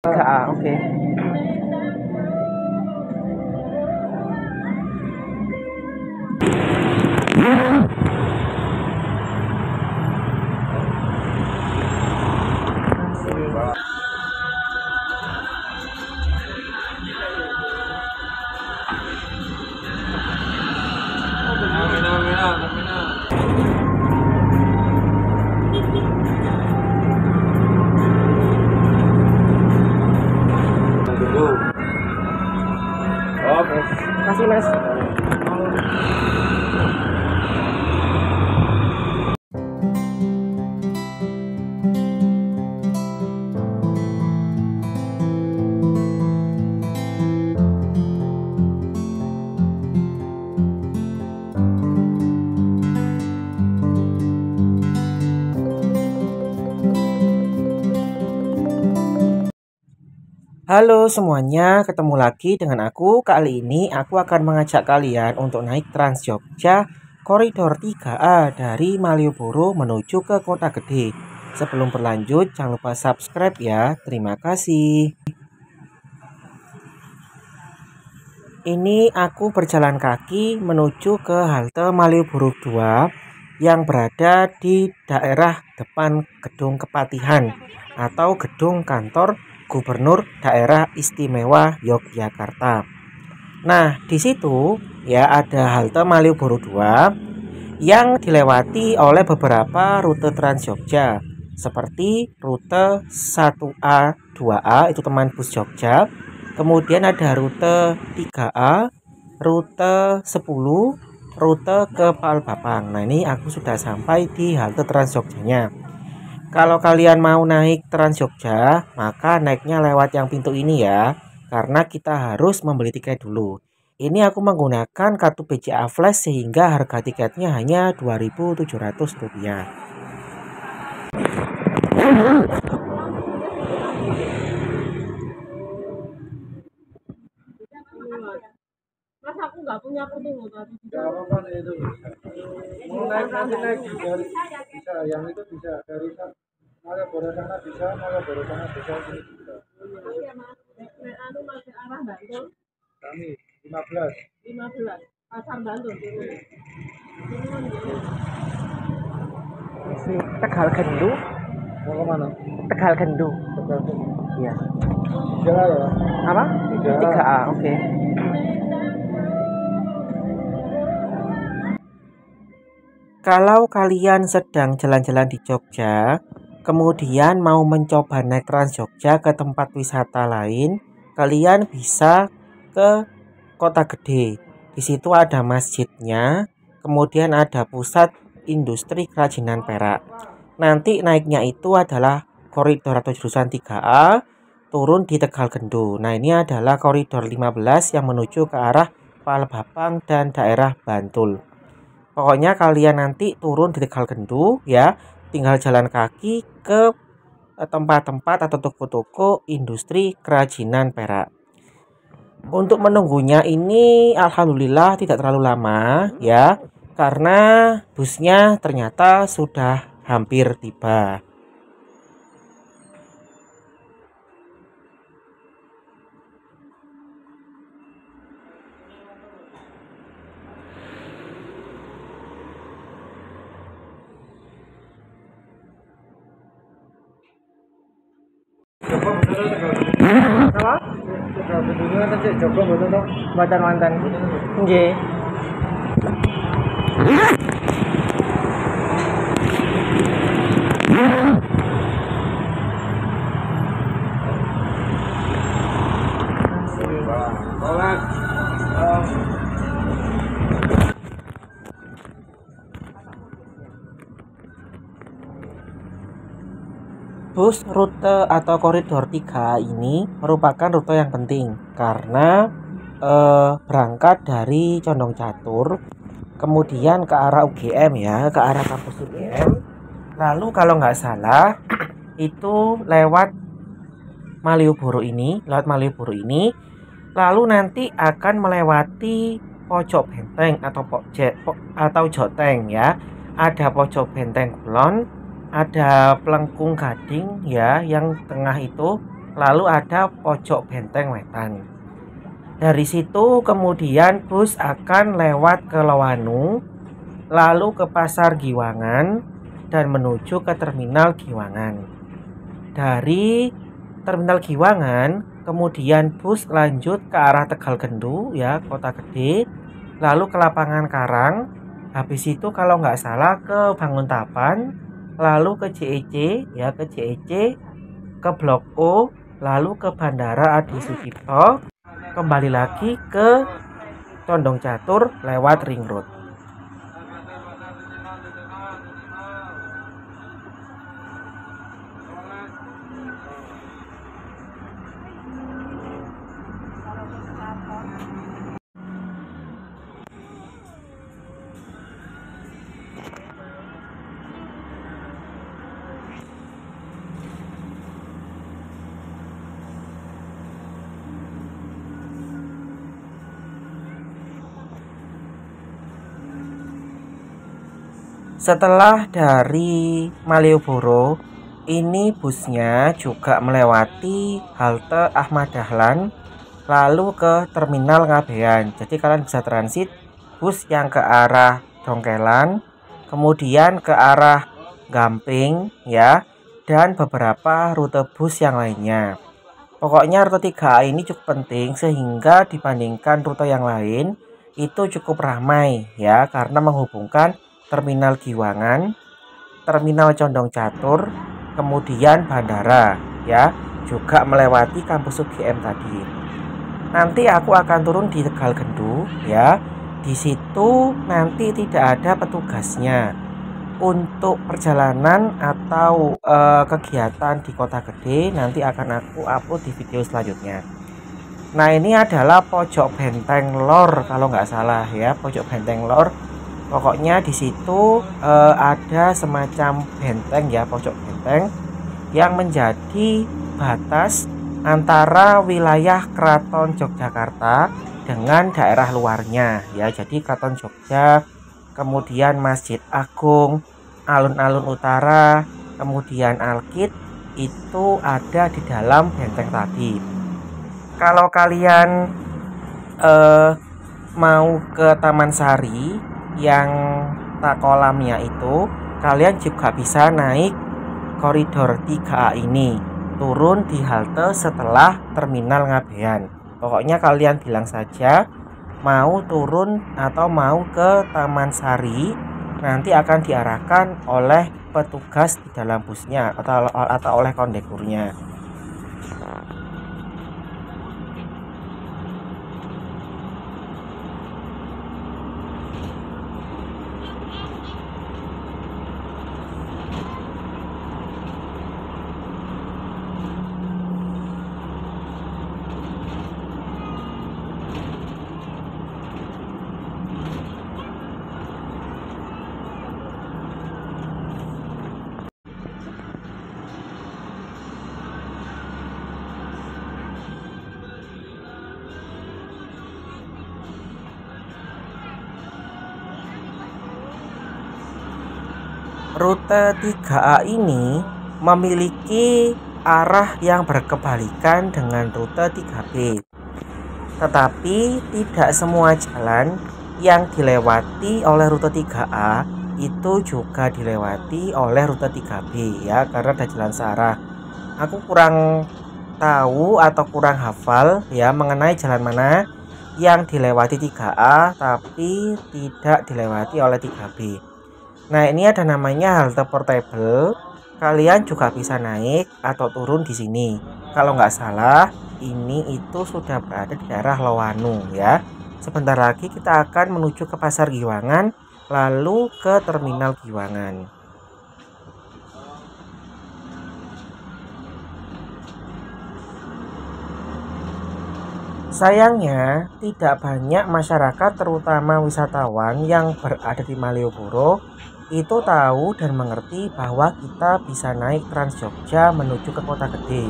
3A, oke. Makasih mas. Halo semuanya, ketemu lagi dengan aku. Kali ini aku akan mengajak kalian untuk naik Trans Jogja Koridor 3A dari Malioboro menuju ke Kota Gede. Sebelum berlanjut, jangan lupa subscribe ya. Terima kasih. Ini aku berjalan kaki menuju ke halte Malioboro 2 yang berada di daerah depan Gedung Kepatihan atau gedung kantor Gubernur Daerah Istimewa Yogyakarta. Nah, di situ ya ada halte Malioboro 2 yang dilewati oleh beberapa rute Trans Jogja seperti rute 1A, 2A itu teman bus Jogja. Kemudian ada rute 3A, rute 10, rute ke Palbapang. Nah, ini aku sudah sampai di halte Trans Jogjanya. Kalau kalian mau naik Trans Jogja, maka naiknya lewat yang pintu ini ya, karena kita harus membeli tiket dulu. Ini aku menggunakan kartu BCA Flash sehingga harga tiketnya hanya Rp2.700. Mas aku nggak punya kartu tadi. Ya apa itu? Mau naik nanti naik dari bisa, yang itu bisa dari Malioboro sana bisa, Malioboro sana bisa, sini bisa. Iya mas, anu masih arah Bantul. Kami 15. Pasar Bantul. Tegal Gendu. Mau kemana? Tegal Gendu. Iya. Bisa ya. Apa? 3A, oke. Kalau kalian sedang jalan-jalan di Jogja, kemudian mau mencoba naik Trans Jogja ke tempat wisata lain, kalian bisa ke Kota Gede. Di situ ada masjidnya, kemudian ada pusat industri kerajinan perak. Nanti naiknya itu adalah koridor atau jurusan 3A, turun di Tegal Gendu. Nah, ini adalah koridor 15 yang menuju ke arah Palbapang dan daerah Bantul. Pokoknya kalian nanti turun di Tegal Gendu ya, tinggal jalan kaki ke tempat-tempat atau toko-toko industri kerajinan perak. Untuk menunggunya ini alhamdulillah tidak terlalu lama ya, karena busnya ternyata sudah hampir tiba. Apa? Tegal Gendunya kan cek Jogja betul toh? Mboten wonten. Nggih. Tolak. Bus rute atau koridor 3 ini merupakan rute yang penting karena berangkat dari Condong Catur, kemudian ke arah UGM ya, ke arah kampus UGM. Lalu kalau nggak salah itu lewat Malioboro ini, lalu nanti akan melewati Pojok Benteng atau Joteng ya. Ada Pojok Benteng Kulon, ada Pelengkung Gading ya, yang tengah itu lalu ada pojok benteng wetan. Dari situ kemudian bus akan lewat ke Lowanu, lalu ke Pasar Giwangan, dan menuju ke Terminal Giwangan. Dari Terminal Giwangan kemudian bus lanjut ke arah Tegalgendu ya, Kota Gede, lalu ke Lapangan Karang, habis itu kalau nggak salah ke Banguntapan, lalu ke JEC ya, ke JEC, ke Blok O, lalu ke Bandara Adi Sucipto, kembali lagi ke Condong Catur lewat Ring Road. Setelah dari Malioboro, ini busnya juga melewati halte Ahmad Dahlan, lalu ke Terminal Ngabean. Jadi kalian bisa transit bus yang ke arah Dongkelan, kemudian ke arah Gamping ya, dan beberapa rute bus yang lainnya. Pokoknya rute 3A ini cukup penting sehingga dibandingkan rute yang lain itu cukup ramai ya, karena menghubungkan Terminal Giwangan, Terminal Condong Catur, kemudian bandara ya, juga melewati kampus UGM tadi. Nanti aku akan turun di Tegalgendu ya. Di situ nanti tidak ada petugasnya. Untuk perjalanan atau kegiatan di Kota Gede nanti akan aku upload di video selanjutnya. Nah, ini adalah pojok benteng lor kalau nggak salah ya, pojok benteng lor. Pokoknya di situ ada semacam benteng ya, pojok benteng yang menjadi batas antara wilayah Keraton Yogyakarta dengan daerah luarnya ya. Jadi Keraton Jogja, kemudian Masjid Agung, alun-alun utara, kemudian Alkit, itu ada di dalam benteng tadi. Kalau kalian mau ke Taman Sari yang tak kolamnya itu, kalian juga bisa naik koridor 3A ini, turun di halte setelah Terminal Ngabean. Pokoknya kalian bilang saja mau turun atau mau ke Taman Sari, nanti akan diarahkan oleh petugas di dalam busnya atau oleh kondekturnya. Rute 3A ini memiliki arah yang berkebalikan dengan rute 3B. Tetapi tidak semua jalan yang dilewati oleh rute 3A itu juga dilewati oleh rute 3B ya, karena ada jalan searah. Aku kurang tahu atau kurang hafal ya mengenai jalan mana yang dilewati 3A tapi tidak dilewati oleh 3B. Nah, ini ada namanya halte portable. Kalian juga bisa naik atau turun di sini. Kalau nggak salah, ini itu sudah berada di daerah Lowanu ya. Sebentar lagi kita akan menuju ke Pasar Giwangan, lalu ke Terminal Giwangan. Sayangnya, tidak banyak masyarakat terutama wisatawan yang berada di Malioboro itu tahu dan mengerti bahwa kita bisa naik Trans Jogja menuju ke Kota Gede.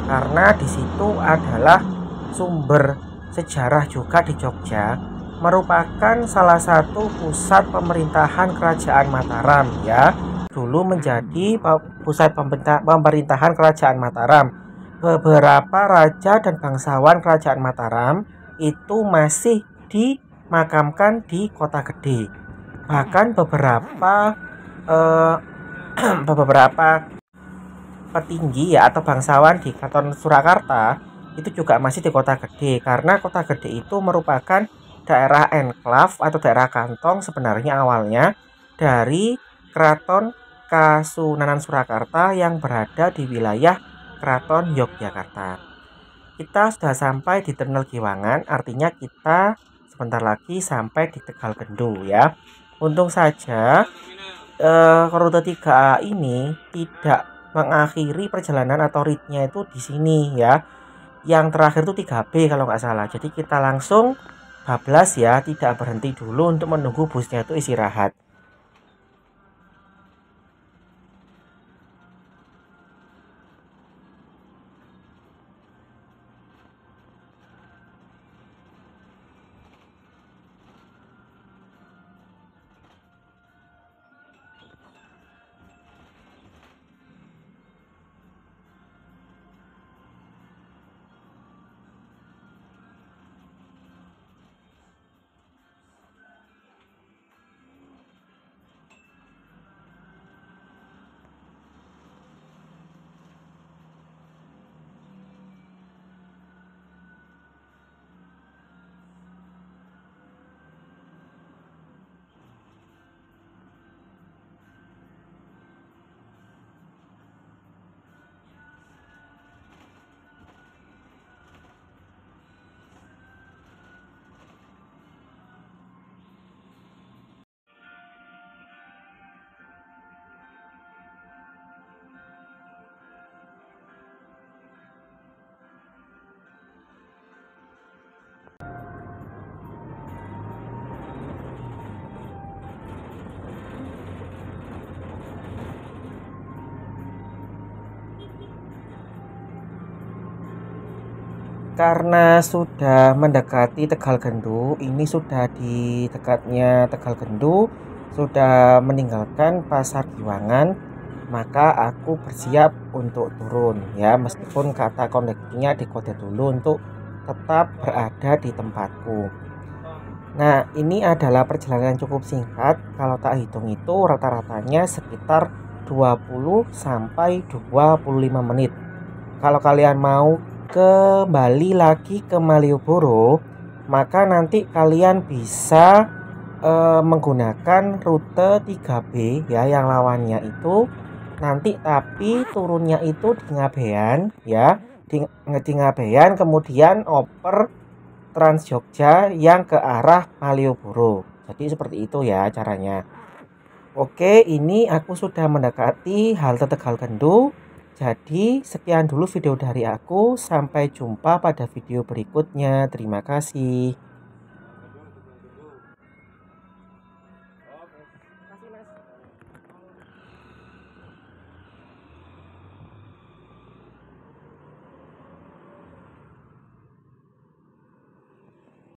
Karena di situ adalah sumber sejarah juga di Jogja, merupakan salah satu pusat pemerintahan Kerajaan Mataram ya. Dulu menjadi pusat pemerintahan Kerajaan Mataram. beberapa raja dan bangsawan kerajaan Mataram itu masih dimakamkan di Kota Gede. Bahkan beberapa petinggi ya atau bangsawan di Keraton Surakarta itu juga masih di Kota Gede, karena Kota Gede itu merupakan daerah enklav atau daerah kantong sebenarnya awalnya dari Keraton Kasunanan Surakarta yang berada di wilayah Keraton Yogyakarta. Kita sudah sampai di Terminal Giwangan, artinya kita sebentar lagi sampai di Tegal Gendu ya. Untung saja rute 3A ini tidak mengakhiri perjalanan atau ritnya itu di sini ya. Yang terakhir itu 3B kalau nggak salah. Jadi kita langsung bablas ya, tidak berhenti dulu untuk menunggu busnya itu istirahat. Karena sudah mendekati Tegal Gendu, ini sudah di dekatnya Tegal Gendu, sudah meninggalkan Pasar Giwangan, maka aku bersiap untuk turun ya, meskipun kata kondekturnya dikode dulu untuk tetap berada di tempatku. Nah, ini adalah perjalanan yang cukup singkat, kalau tak hitung itu rata-ratanya sekitar 20 sampai 25 menit. Kalau kalian mau kembali lagi ke Malioboro, maka nanti kalian bisa menggunakan rute 3B ya, yang lawannya itu nanti, tapi turunnya itu di Ngabean ya, di Ngabean, kemudian oper Trans Jogja yang ke arah Malioboro. Jadi seperti itu ya caranya. Oke, ini aku sudah mendekati halte Tegal Gendu. Jadi sekian dulu video dari aku. Sampai jumpa pada video berikutnya. Terima kasih.